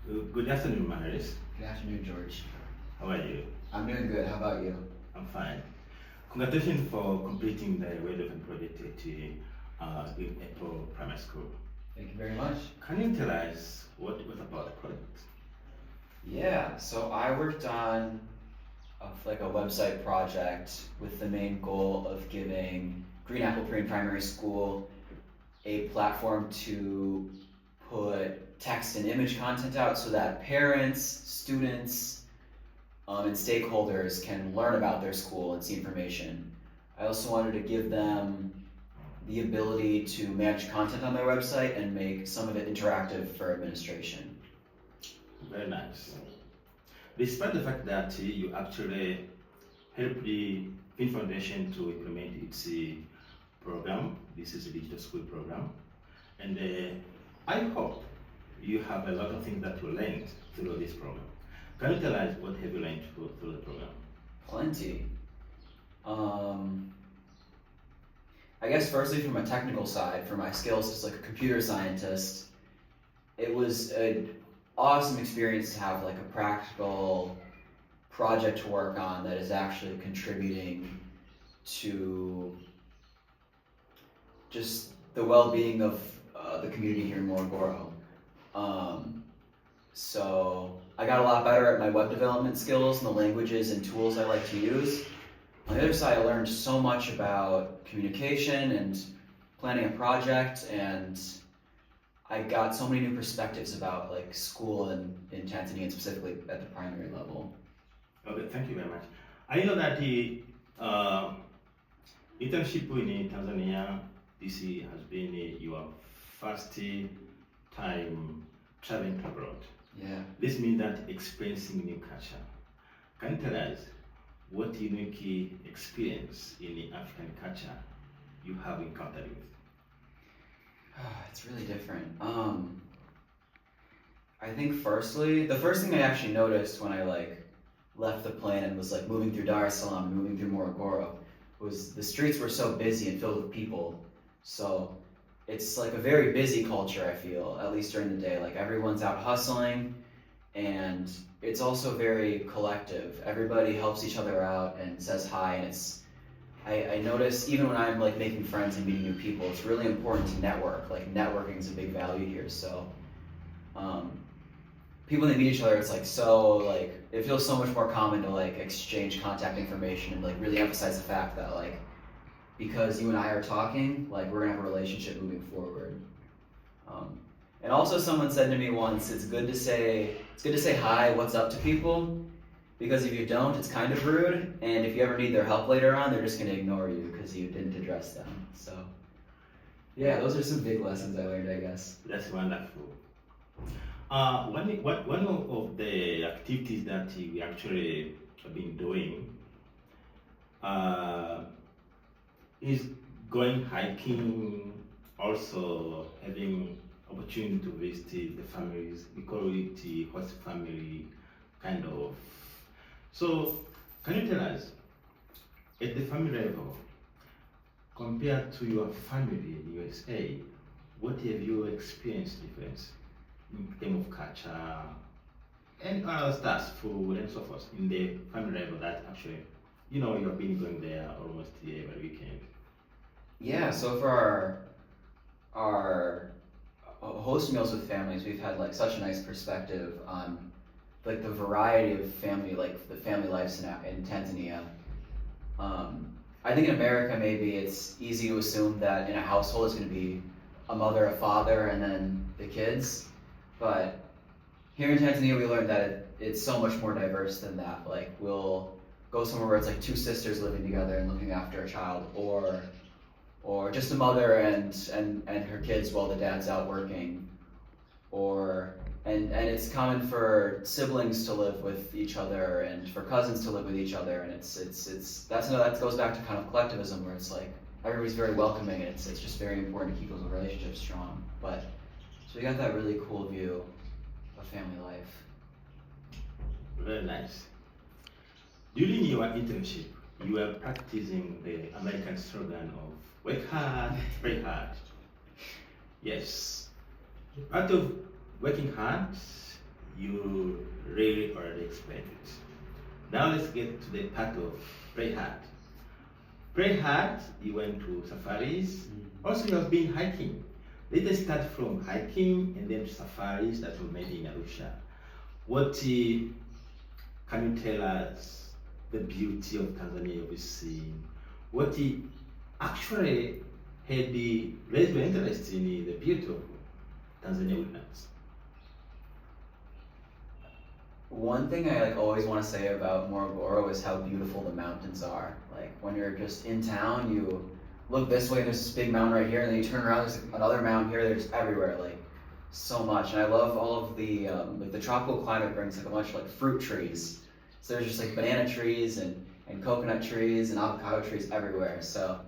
Good afternoon, Maris. Good afternoon, George. How are you? I'm doing good. How about you? I'm fine. Congratulations for completing the relevant project in April Primary School. Thank you very much. Can you tell us what about the project? Yeah, so I worked on like a website project with the main goal of giving Green Apple Primary School a platform to put text and image content out so that parents, students, and stakeholders can learn about their school and see information. I also wanted to give them the ability to manage content on their website and make some of it interactive for administration. Very nice. Despite the fact that you actually helped the FIEN Foundation to implement its program, this is a digital school program, and I hope you have a lot of things that you learned through this program. Can you tell us what have you learned through the program? Plenty. I guess firstly from a technical side, for my skills as like a computer scientist, it was an awesome experience to have like a practical project to work on that is actually contributing to just the well-being of the community here in Morogoro. So I got a lot better at my web development skills and the languages and tools I like to use. On the other side, I learned so much about communication and planning a project, and I got so many new perspectives about like school in Tanzania, and specifically at the primary level. Okay, thank you very much. I know that the internship in Tanzania, this has been your first time traveling abroad. Yeah. This means that experiencing new culture. Can you tell us what unique experience in the African culture you have encountered with? It's really different. I think firstly, the first thing I actually noticed when I like left the plane and was like moving through Dar es Salaam and moving through Morogoro was the streets were so busy and filled with people. So it's like a very busy culture, I feel, at least during the day. Like everyone's out hustling, and it's also very collective. Everybody helps each other out and says hi, and I notice even when I'm like making friends and meeting new people, it's really important to network. Like networking is a big value here. So people that meet each other, it's like it feels so much more common to like exchange contact information and like really emphasize the fact that like because you and I are talking, like we're gonna have a relationship moving forward. And also someone said to me once, it's good to say hi, what's up to people, because if you don't, it's kind of rude, and if you ever need their help later on, they're just gonna ignore you because you didn't address them. So yeah, those are some big lessons I learned, I guess. That's wonderful. One of the activities that we actually have been doing is going hiking, also having opportunity to visit the families. We call it the host family kind of. So can you tell us, at the family level, compared to your family in USA, what have you experienced difference in terms of culture and other stuff, food and so forth in the family level that actually, you have been going there almost every weekend? Yeah, so for our host meals with families, we've had like such a nice perspective on like the variety of family, like the family lives in Tanzania. I think in America maybe it's easy to assume that in a household it's going to be a mother, a father, and then the kids. But here in Tanzania we learned that it's so much more diverse than that. Like we'll go somewhere where it's like two sisters living together and looking after a child, or just a mother and her kids while the dad's out working, and it's common for siblings to live with each other and for cousins to live with each other, and that goes back to kind of collectivism where it's like everybody's very welcoming, and it's just very important to keep those relationships strong. But so we got that really cool view of family life. Very nice. During your internship, you were practicing the American slogan of work hard, play hard. Yes. Part of working hard you really already explained it. Now let's get to the part of play hard. Play hard, you went to safaris. Also, you have been hiking. Let us start from hiking and then safaris that were made in Arusha. What can you tell us the beauty of Tanzania you've seen? What actually had raised your interest in the beauty of Tanzania woodlands? One thing I always want to say about Morogoro is how beautiful the mountains are. Like when you're just in town, you look this way, there's this big mountain right here, and then you turn around, there's another mountain here. There's everywhere, like so much. And I love all of the like the tropical climate brings like a bunch of like fruit trees. So there's just like banana trees and coconut trees and avocado trees everywhere. So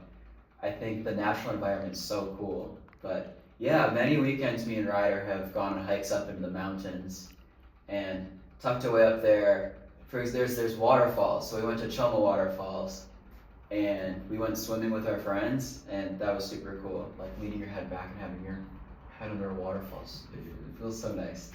I think the natural environment is so cool. But yeah, many weekends me and Ryder have gone on hikes up into the mountains, and tucked away up there, there's waterfalls. So we went to Choma Waterfalls, and we went swimming with our friends, and that was super cool. Like leaning your head back and having your head under waterfalls. It feels so nice.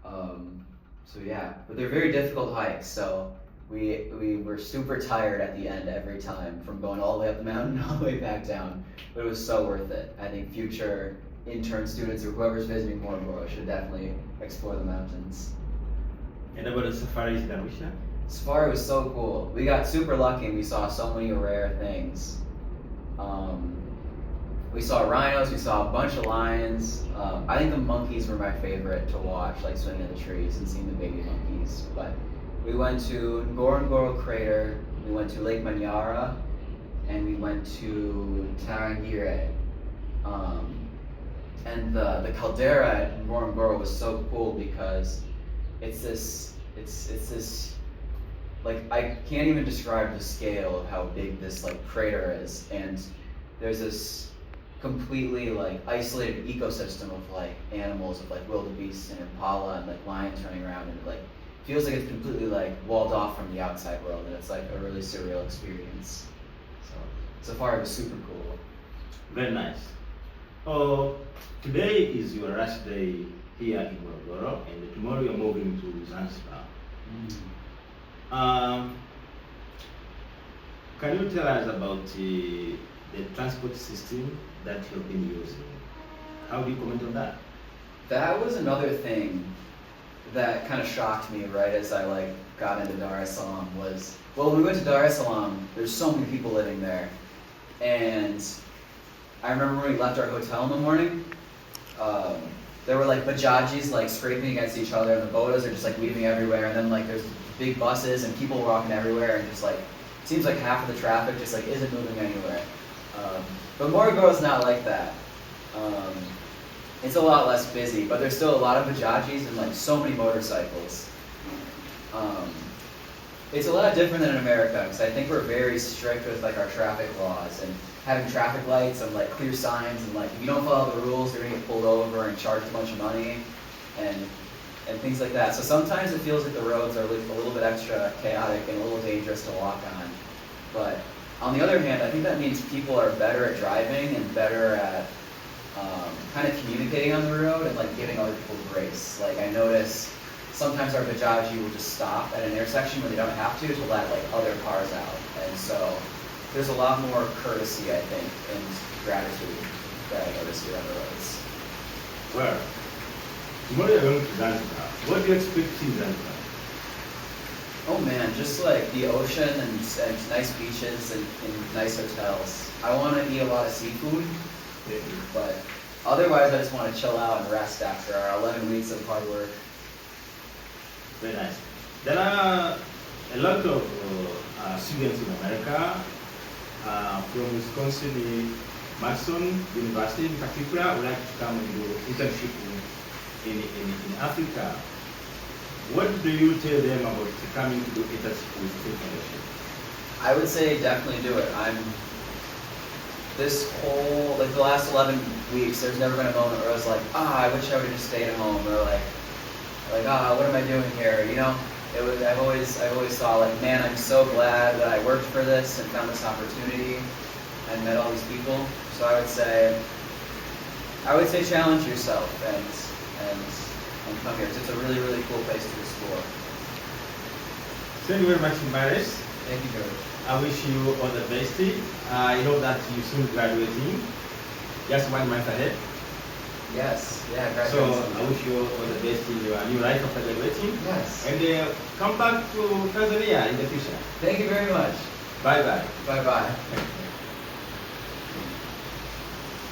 So yeah, but they're very difficult hikes. So we were super tired at the end every time from going all the way up the mountain all the way back down. But it was so worth it. I think future intern students or whoever's visiting Morogoro should definitely explore the mountains. And about the safaris in Arusha? Safari was so cool. We got super lucky and we saw so many rare things. We saw rhinos, we saw a bunch of lions. I think the monkeys were my favorite to watch, like swimming in the trees and seeing the baby monkeys. But we went to Ngorongoro Crater, we went to Lake Manyara, and we went to Tarangire. And the caldera at Ngorongoro was so cool because it's this, like, I can't even describe the scale of how big this like crater is. And there's this completely like isolated ecosystem of like animals, of like wildebeest and impala and like lions running around, and like feels like it's completely like walled off from the outside world, and it's like a really surreal experience. So far it was super cool. Very nice. Today is your last day here in Morogoro, and tomorrow you're moving to Zanzibar. Can you tell us about the transport system that you've been using? How do you comment on that? That was another thing that kind of shocked me right as I like got into Dar es Salaam was, well, when we went to Dar es Salaam, there's so many people living there. And I remember when we left our hotel in the morning, there were like bajajis like scraping against each other, and the bodas are just like weaving everywhere, and then like there's big buses and people walking everywhere, and just like, it seems like half of the traffic just like isn't moving anywhere. But Morogoro's not like that. It's a lot less busy, but there's still a lot of bajajis and like so many motorcycles. It's a lot different than in America, because I think we're very strict with like our traffic laws and having traffic lights and like clear signs, and like if you don't follow the rules, you're gonna get pulled over and charged a bunch of money and things like that. So sometimes it feels like the roads are a little bit extra chaotic and a little dangerous to walk on. But on the other hand, I think that means people are better at driving and better at kind of communicating on the road and like giving other people grace. Like I notice sometimes our bajaji will just stop at an intersection when they don't have to let like other cars out. And so there's a lot more courtesy, I think, and gratitude that I notice here on the roads. Well, tomorrow you're going to Zanzibar. What do you expect to see in Zanzibar? Oh man, just like the ocean and nice beaches and nice hotels. I want to eat a lot of seafood, but otherwise I just want to chill out and rest after our 11 weeks of hard work. Very nice. There are a lot of students in America, from Wisconsin, Madison University in particular, would like to come and do internship in Africa. What do you tell them about coming to do internship with FIEN Foundation? I would say definitely do it. This whole, like the last 11 weeks, there's never been a moment where I was like, I wish I would have just stayed at home, or like, what am I doing here? You know, I've always thought like, man, I'm so glad that I worked for this and found this opportunity and met all these people. So I would say challenge yourself and and come here. It's a really, really cool place to explore. Thank you very much, Maris. Thank you, George. I wish you all the best. I know that you soon graduating. Just 1 month ahead. Yes, yeah, So graduating. I wish you all the best in your new life after graduating. Yes. And come back to Tanzania in the future. Thank you very much. Bye bye. Bye bye.